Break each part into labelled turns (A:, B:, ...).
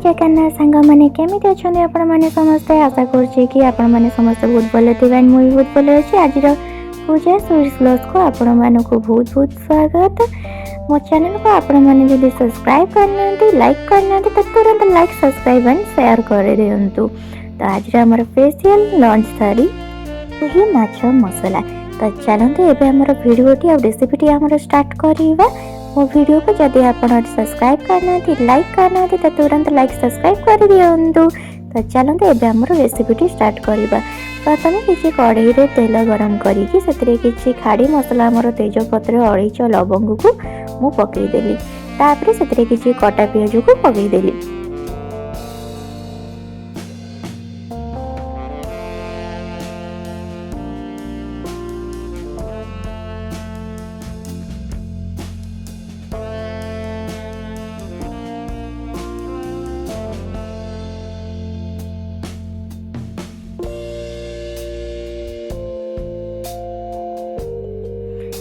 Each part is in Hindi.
A: जगन्नाथ सांग मैंने केमी अच्छा आपण मैंने समस्ते आशा करुँचे आपण मैंने समस्त बहुत भले थे मुझे बहुत भले अच्छी आज पूजा स्वीट्स ब्लॉग्स को आपण मानक बहुत बहुत स्वागत। मो चैनल को आपण मैंने जब सब्सक्राइब करना लाइक करना तो तुरंत लाइक सब्सक्राइब एंड शेयर कर दिंतु। तो आज आमर स्पेशल लंच थाली रोही माछ मसला। तो चलते एवं आमर भिडियोटी और रेसिपीटी आमर स्टार्ट करवा। मो वीडियो को जब आप सब्सक्राइब करना लाइक करना तो तुरंत लाइक सब्सक्राइब कर दिंतु। तो चलते एवं आमर रेसिपीटी स्टार्ट करवा। प्रथम किसी कढ़ई रे तेल गरम करिकी सेतिरे किसी खाड़ी मसला आमर तेजपत्र अलैच लवंग को मु पकईदेली। तापर सेतिरे किसी कटा पियाज को पकईदेली।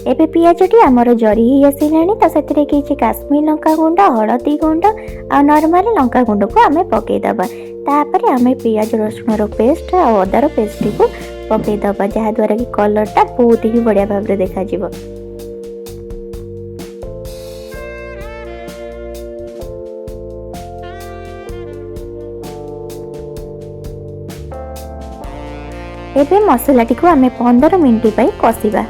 A: एबे पियाजटी आमर जरी ही आसिलानी। तो सेतिरे किछि काश्मीर लंका गुंड हलदी गुंड आ नॉर्मल लंका गुंड को आमे पकईदबा। तापर आमे पियाज रसुण रो पेस्ट आ अदा रो पेस्ट को पकईदबा जहा द्वारा कि कलरटा बहुत ही बढ़िया भाव रे देखा जिवो। एबे मसलाटी को आमे 15 मिनिट पई कसिबा।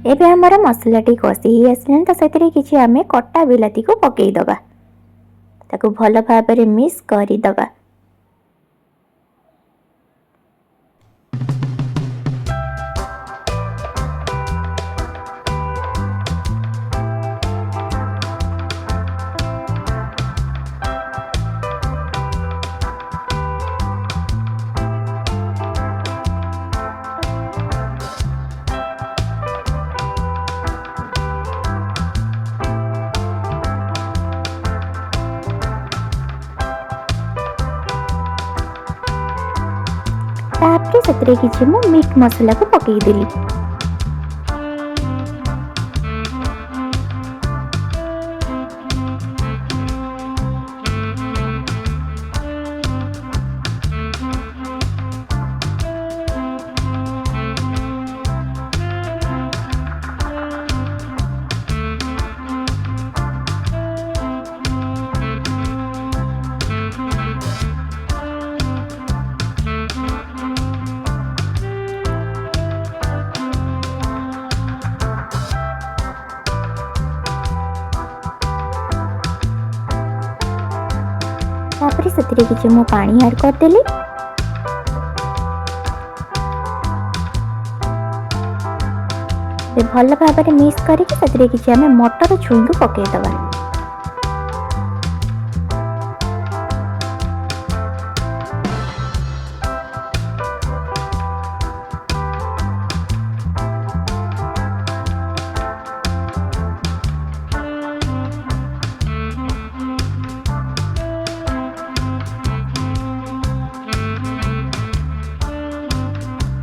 A: एबे हमारा मसलाटी कषि ही आसलानी। तो सेतिरे किछि आमे कटा बिलाती को पकईदबा ताको भल भाव में मिक्स करदबा। तापर सेतिरे किछि मु मीट मसला को पकईदेली। तापर सेतिरे किछि मु पानी ऐड करदेली। भल भाव में मिक्स करके सेतिरे किछि आमे मटर छुई को पकईदबा।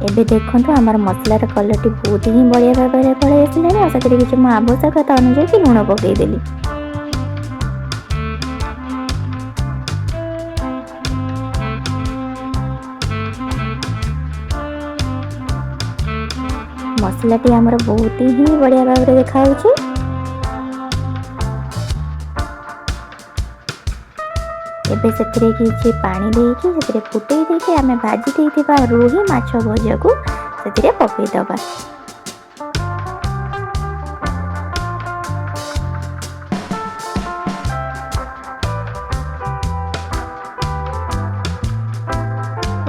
A: एबे देखंतु आमर मसलार कलरटी बहुत ही बढ़िया भाव में पड़े आसलानी। और सेतिरे किछि मु आवश्यकता अनुसार लुण पकईदेली। मसलाटी आमर बहुत ही बढ़िया भाव में देखा होछि। एबे सेतिरे किछि पानी देकी सेतिरे फुटई देकी आमे भाजी देइथिबा रोही माछ भजा को सेतिरे पकईदबा।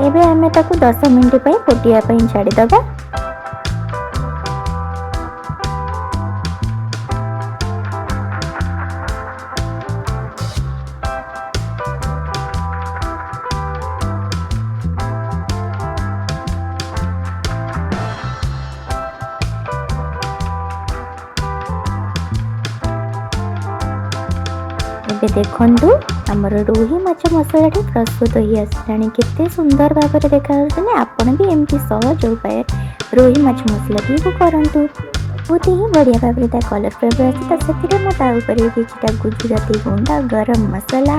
A: एबे आमे ताकू 10 मिनिट पई फुटिया पई छाड़ी दबा। ଏବେ ଦେଖନ୍ତୁ ଆମର ରୋହି ମାଛ ମସଲାଟି ପ୍ରସ୍ତୁତ ହୋଇ ଆସିଲାଣି। କେତେ ସୁନ୍ଦର ଭାବରେ ଦେଖାଯାଉଛି ନା। ଆପଣ ବି ଏମିତି ସହଜ ଉପାୟରେ ରୋହି ମାଛ ମସଲାଟିକୁ କରନ୍ତୁ। ବହୁତ ହିଁ ବଢ଼ିଆ ଭାବରେ ତା କଲର୍ ଫ୍ଲେଭର୍ ଆସି ତ ସେଥିରେ ମୁଁ ତା ଉପରେ କିଛିଟା ଗୁଜୁରାତି ଗୁଣ୍ଡ, ଗରମ ମସଲା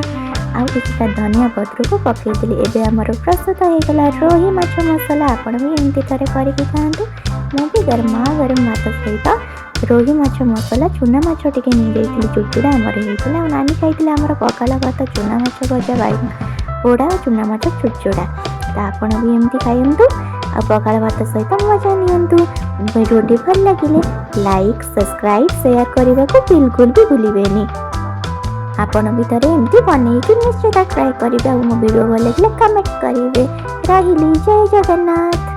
A: ଆଉ କିଛିଟା ଧନିଆ ପତ୍ରକୁ ପକାଇଦେଲି। ଏବେ ଆମର ପ୍ରସ୍ତୁତ ହୋଇଗଲା ରୋହି ମାଛ ମସଲା। ଆପଣ ବି ଏମିତି ଥରେ କରିକି ଖାଆନ୍ତୁ। ମୁଁ ବି ଗରମା ଗରମ ଭାତ ସହିତ ରୋହି ମାଛ ମସଲା ଚୁନା ମାଛ ଟିକେ ନେଇଯାଇଥିଲି, ଚୁଡ଼ଚୁଡ଼ା ଆମର ହେଇଥିଲା। ଆଉ ନାନୀ ଖାଇଥିଲେ ଆମର ପଖାଳ ଭାତ, ଚୁନା ମାଛ ଭଜା, ବାଇଗଣ ପୋଡ଼ା ଆଉ ଚୁନା ମାଛ ଚୁଡ଼ଚୁଡ଼ା। ତ ଆପଣ ବି ଏମିତି ଖାଆନ୍ତୁ ଆଉ ପଖାଳ ଭାତ ସହିତ ମଜା ନିଅନ୍ତୁ। ଭିଡ଼ିଓଟି ଭଲ ଲାଗିଲେ ଲାଇକ୍, ସବସ୍କ୍ରାଇବ୍, ସେୟାର କରିବାକୁ ବିଲକୁଲ ବି ଭୁଲିବେନି। ଆପଣ ବି ଥରେ ଏମିତି ବନେଇକି ନିଶ୍ଚିତ ଟ୍ରାଏ କରିବେ। ଆଉ ମୋ ଭିଡ଼ିଓ ଭଲ ଲାଗିଲେ କମେଣ୍ଟ କରିବେ। ରହିଲି, ଜୟ ଜଗନ୍ନାଥ।